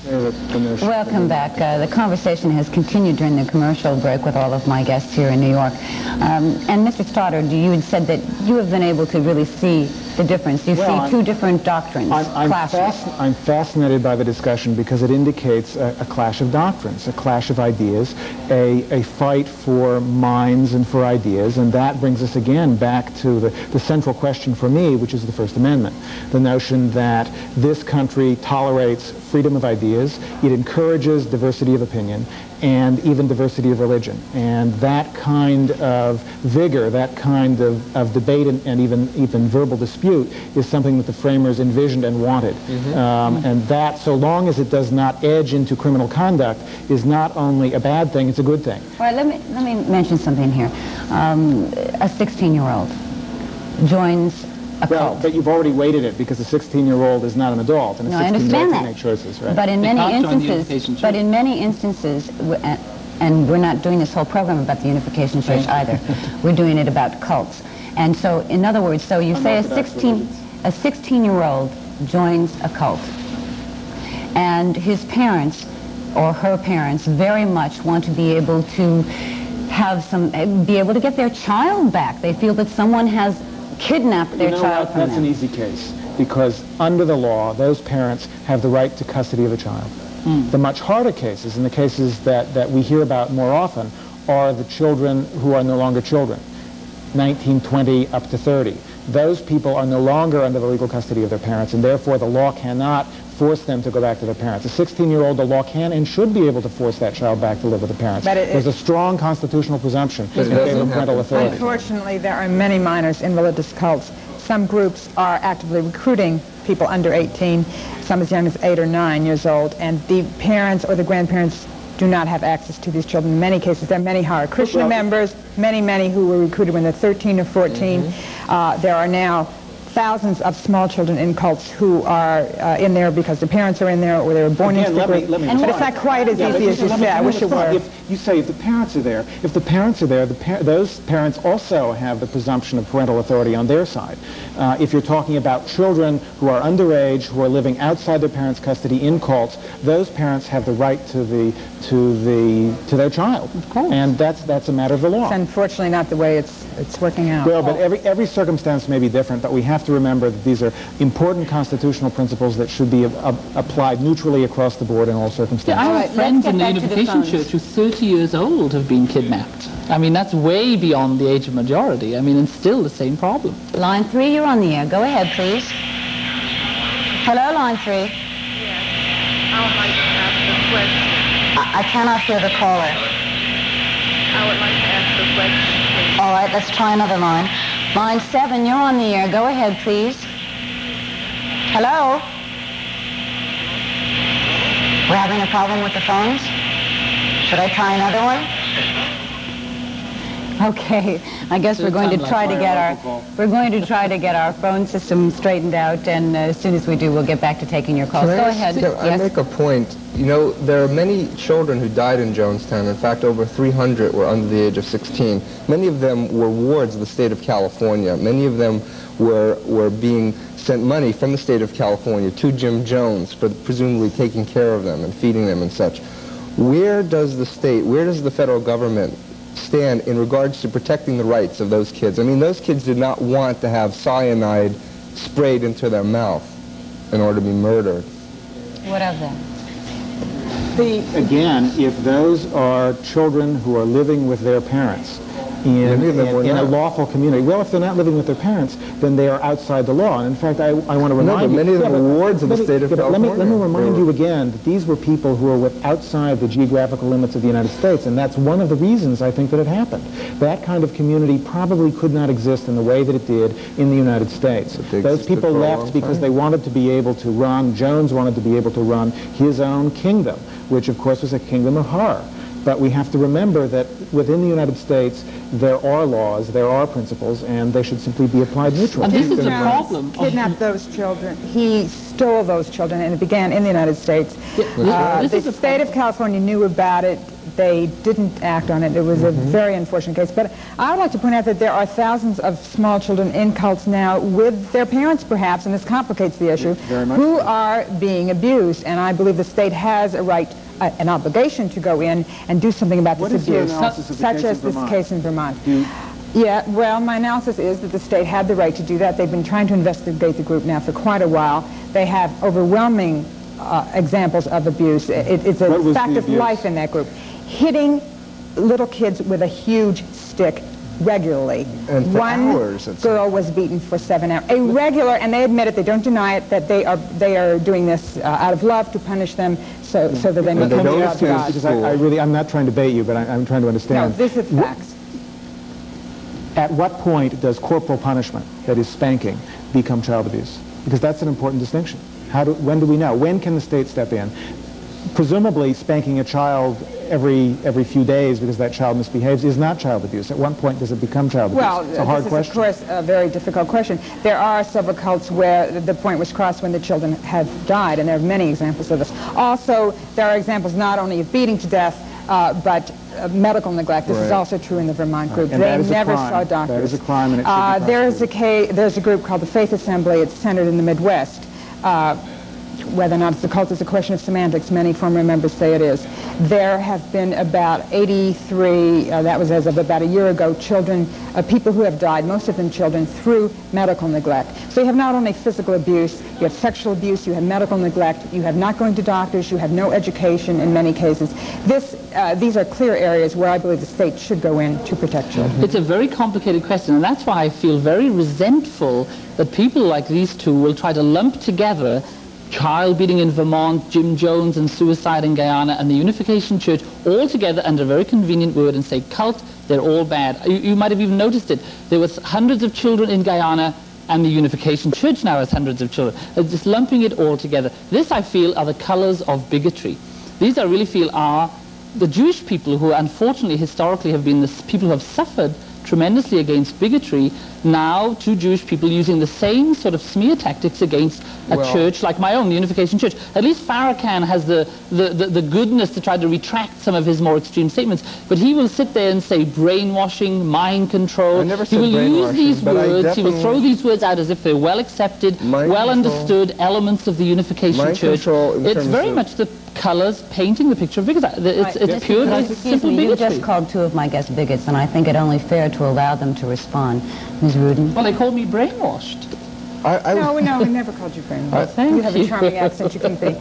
Welcome back. The conversation has continued during the commercial break with all of my guests here in New York. And Mr. Stoddard, you had said that you have been able to really see the difference. You see two different doctrines clashing. I'm fascinated by the discussion because it indicates a clash of doctrines, a clash of ideas, a fight for minds and for ideas, and that brings us again back to the central question for me, which is the First Amendment. The notion that this country tolerates freedom of ideas, it encourages diversity of opinion, and even diversity of religion. And that kind of vigor, that kind of debate and even verbal dispute is something that the framers envisioned and wanted. And that, so long as it does not edge into criminal conduct, is not only a bad thing, it's a good thing. All right, let me mention something here. A 16-year-old joins a cult. But you've already weighted it because a 16-year-old is not an adult, and a 16-year-old can make choices, right? But in many instances, and we're not doing this whole program about the Unification Church either. We're doing it about cults. And so, in other words, so you say a 16-year-old joins a cult, and his parents or her parents very much want to be able to be able to get their child back. They feel that someone has kidnapped their child from them. That's an easy case, because under the law, those parents have the right to custody of the child. The much harder cases, and the cases that we hear about more often, are the children who are no longer children, 19, 20, up to 30. Those people are no longer under the legal custody of their parents, and therefore the law cannot force them to go back to their parents. A 16-year-old, the law can and should be able to force that child back to live with the parents. There's a strong constitutional presumption in favor of parental authority. Unfortunately, there are many minors in religious cults. Some groups are actively recruiting people under 18, some as young as 8 or 9 years old, and the parents or the grandparents do not have access to these children. In many cases, there are many Hare Krishna members, many who were recruited when they're 13 or 14. There are now thousands of small children in cults who are in there because their parents are in there or they were born into the group. But it's not quite as easy as you say. I wish it were. You say if the parents are there, those parents also have the presumption of parental authority on their side. If you're talking about children who are underage, who are living outside their parents' custody in cults, those parents have the right to their child. Of course. And that's a matter of the law. It's unfortunately not the way it's working out. Well, but every circumstance may be different, but we have to remember that these are important constitutional principles that should be applied neutrally across the board in all circumstances. I have friends in the Unification Church who 30 years old have been kidnapped. I mean, that's way beyond the age of majority. I mean, it's still the same problem. Line 3, you're on the air. Go ahead, please. Hello, line 3. Yes. I would like to ask a question. I cannot hear the caller. I would like to ask a question, please. All right, let's try another line. Line 7, you're on the air. Go ahead, please. Hello? We're having a problem with the phones? Should I try another one? Okay, I guess we're going to try to get our phone system straightened out, and as soon as we do, we'll get back to taking your calls. Go ahead. I make a point. You know, there are many children who died in Jonestown. In fact, over 300 were under the age of 16. Many of them were wards of the state of California. Many of them were being sent money from the state of California to Jim Jones for presumably taking care of them and feeding them and such. Where does the federal government stand in regards to protecting the rights of those kids? I mean, those kids did not want to have cyanide sprayed into their mouth in order to be murdered. What of them? Again, if those are children who are living with their parents in a lawful community. Well, if they're not living with their parents, then they are outside the law. And in fact, I want to remind you... many of them were wards of the state of California. Let me remind you again that these were people who were outside the geographical limits of the United States, and that's one of the reasons I think that it happened. That kind of community probably could not exist in the way that it did in the United States. Those people left because they wanted to be able to run, Jones wanted to be able to run his own kingdom, which of course was a kingdom of horror. But we have to remember that within the United States, there are laws, there are principles, and they should simply be applied neutrally. And this is the problem. Kidnapped those children. He stole those children, and it began in the United States. The state of California knew about it. they didn't act on it. It was a very unfortunate case. But I would like to point out that there are thousands of small children in cults now with their parents, perhaps, and this complicates the issue, who are being abused. And I believe the state has a right, an obligation to go in and do something about this abuse, such as this case in Vermont. Yeah, well, my analysis is that the state had the right to do that. They've been trying to investigate the group now for quite a while. They have overwhelming examples of abuse. It's a fact of life in that group. Hitting little kids with a huge stick regularly. And for One girl was beaten for 7 hours. A regular, and they admit it, they don't deny it, that they are doing this out of love to punish them so that they may come to God. Because I'm not trying to bait you, but I'm trying to understand. No, this is facts. At what point does corporal punishment, that is spanking, become child abuse? Because that's an important distinction. When do we know? When can the state step in? Presumably, spanking a child every few days because that child misbehaves is not child abuse. At what point does it become child abuse? Well, it's a hard question. This is, of course, a very difficult question. There are several cults where the point was crossed when the children have died, and there are many examples of this. Also, there are examples not only of beating to death, but medical neglect. This is also true in the Vermont group. And they never saw doctors. That is a crime, and it should be there's a group called the Faith Assembly. It's centered in the Midwest. Whether or not it's a cult is a question of semantics. Many former members say it is. There have been about 83, that was as of about a year ago, people who have died, most of them children, through medical neglect. So you have not only physical abuse, you have sexual abuse, you have medical neglect, you have not going to doctors, you have no education in many cases. These are clear areas where I believe the state should go in to protect children. It's a very complicated question, and that's why I feel very resentful that people like these two will try to lump together child beating in Vermont, Jim Jones, and suicide in Guyana, and the Unification Church all together under a very convenient word and say cult, they're all bad. You might have even noticed it. There was hundreds of children in Guyana, and the Unification Church now has hundreds of children. Just lumping it all together. This, I feel, are the colors of bigotry. These, I really feel, are the Jewish people who, unfortunately, historically have been the people who have suffered tremendously against bigotry, now two Jewish people using the same sort of smear tactics against a church like my own, the Unification Church. At least Farrakhan has the goodness to try to retract some of his more extreme statements, but he will sit there and say brainwashing, mind control. He will use these words, he will throw these words out as if they're well accepted, well understood elements of the Unification Church. It's very much the colors painting the picture of bigotry. It's pure, simple bigotry. You just called two of my guests bigots, and I think it only fair to allow them to respond. Ms. Rudin? Well, they called me brainwashed. No, we never called you brainwashed. You have a charming accent, you can be.